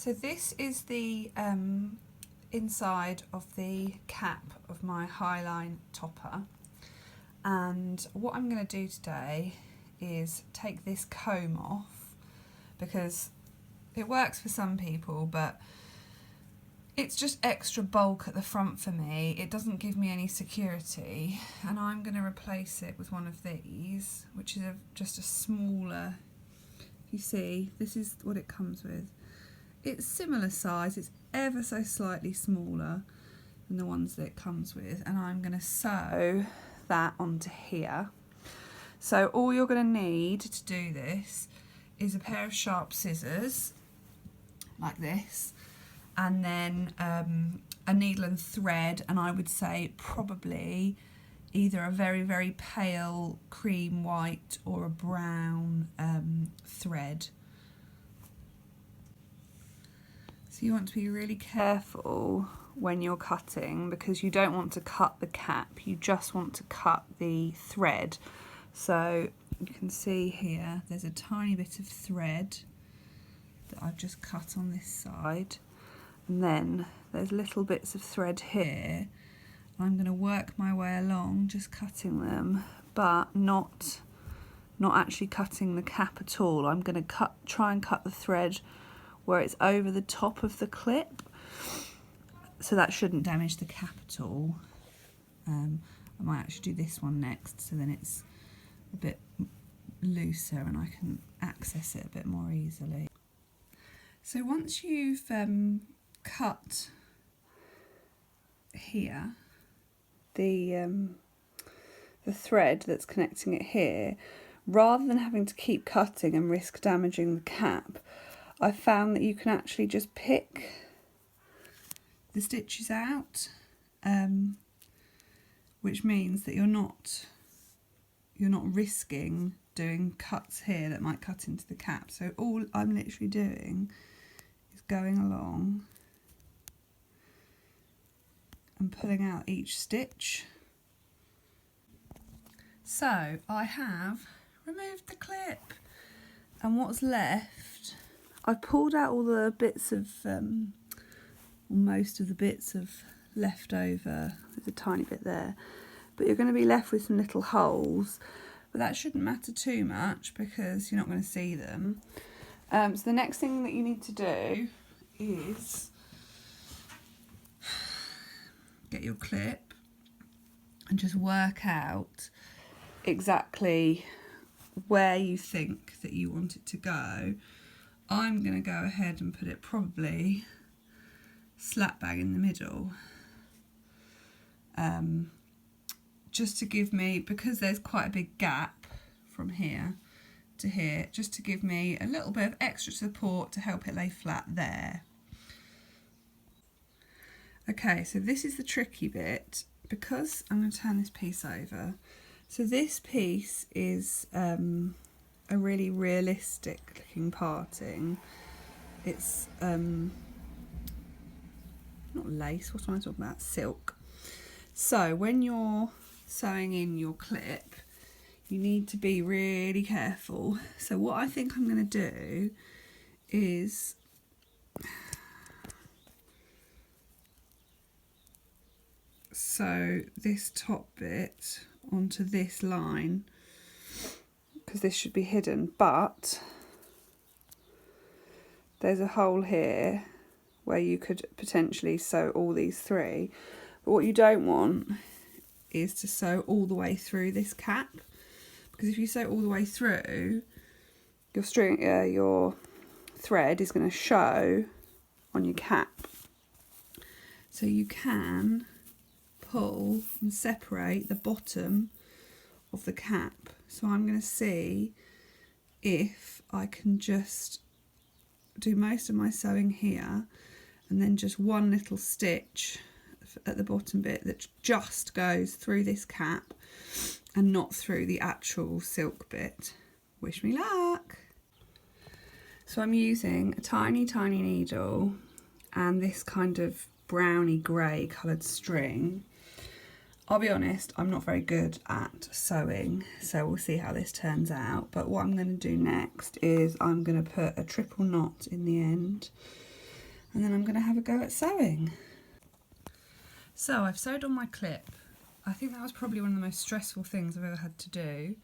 So this is the inside of the cap of my Highline topper, and what I'm going to do today is take this comb off, because it works for some people but it's just extra bulk at the front for me. It doesn't give me any security, and I'm going to replace it with one of these, which is just a smaller, you see, this is what it comes with. It's similar size, it's ever so slightly smaller than the ones that it comes with, and I'm going to sew that onto here. So all you're going to need to do this is a pair of sharp scissors, like this, and then a needle and thread, and I would say probably either a very, very pale cream white or a brown thread. So you want to be really careful when you're cutting, because you don't want to cut the cap, you just want to cut the thread. So you can see here there's a tiny bit of thread that I've just cut on this side, and then there's little bits of thread here. I'm going to work my way along just cutting them, but not actually cutting the cap at all. I'm going to try and cut the thread where it's over the top of the clip, so that shouldn't damage the cap at all. I might actually do this one next, so then it's a bit looser and I can access it a bit more easily. So once you've cut here the thread that's connecting it here, rather than having to keep cutting and risk damaging the cap, I found that you can actually just pick the stitches out, which means that you're not risking doing cuts here that might cut into the cap. So all I'm literally doing is going along and pulling out each stitch. So I have removed the clip, and what's left, I've pulled out all the bits of, most of the bits of leftover. There's a tiny bit there, but you're going to be left with some little holes, but that shouldn't matter too much because you're not going to see them. So the next thing that you need to do is get your clip and just work out exactly where you think that you want it to go. I'm going to go ahead and put it probably slap bang in the middle, just to give me, because there's quite a big gap from here to here, just to give me a little bit of extra support to help it lay flat there. Okay, so this is the tricky bit, because I'm going to turn this piece over. So this piece is a really realistic looking parting. It's not lace, what am I talking about? Silk. So when you're sewing in your clip, you need to be really careful. So what I think I'm going to do is sew this top bit onto this line, because this should be hidden, but there's a hole here where you could potentially sew all these three, but what you don't want is to sew all the way through this cap, because if you sew all the way through, your thread is going to show on your cap. So you can pull and separate the bottom of the cap. So I'm going to see if I can just do most of my sewing here, and then just one little stitch at the bottom bit that just goes through this cap and not through the actual silk bit. Wish me luck. So I'm using a tiny needle and this kind of browny grey coloured string. I'll be honest, I'm not very good at sewing, so we'll see how this turns out. But what I'm going to do next is I'm going to put a triple knot in the end, and then I'm going to have a go at sewing. So I've sewed on my clip. I think that was probably one of the most stressful things I've ever had to do.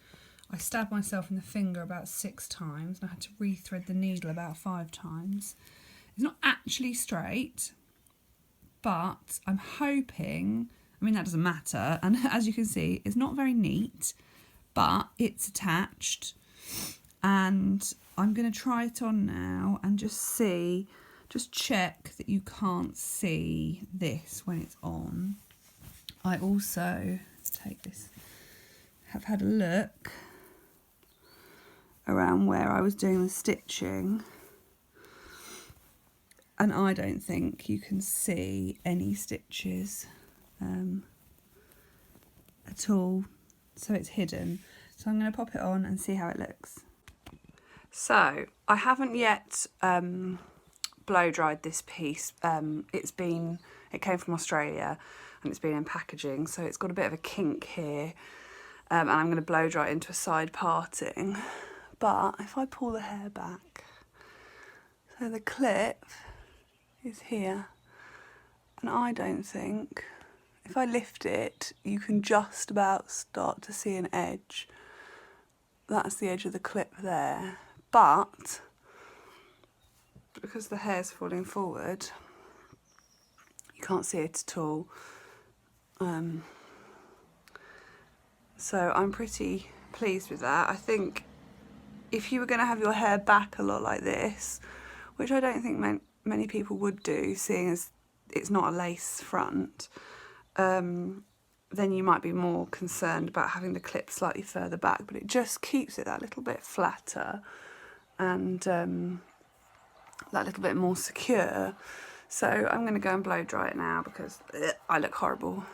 I stabbed myself in the finger about 6 times and I had to rethread the needle about 5 times. It's not actually straight, but I'm hoping, I mean that doesn't matter, and as you can see it's not very neat, but it's attached, and I'm going to try it on now and just check that you can't see this when it's on. I also have had a look around where I was doing the stitching, and I don't think you can see any stitches at all, so it's hidden. So I'm going to pop it on and see how it looks. So I haven't yet blow dried this piece. It came from Australia and it's been in packaging, so it's got a bit of a kink here, and I'm going to blow dry it into a side parting. But if I pull the hair back, so the clip is here, and I don't think, if I lift it, you can just about start to see an edge. That's the edge of the clip there, but because the hair's falling forward, you can't see it at all. So I'm pretty pleased with that. I think if you were going to have your hair back a lot like this, which I don't think many people would do, seeing as it's not a lace front, then you might be more concerned about having the clip slightly further back, but it just keeps it that little bit flatter and that little bit more secure. So I'm going to go and blow dry it now because I look horrible.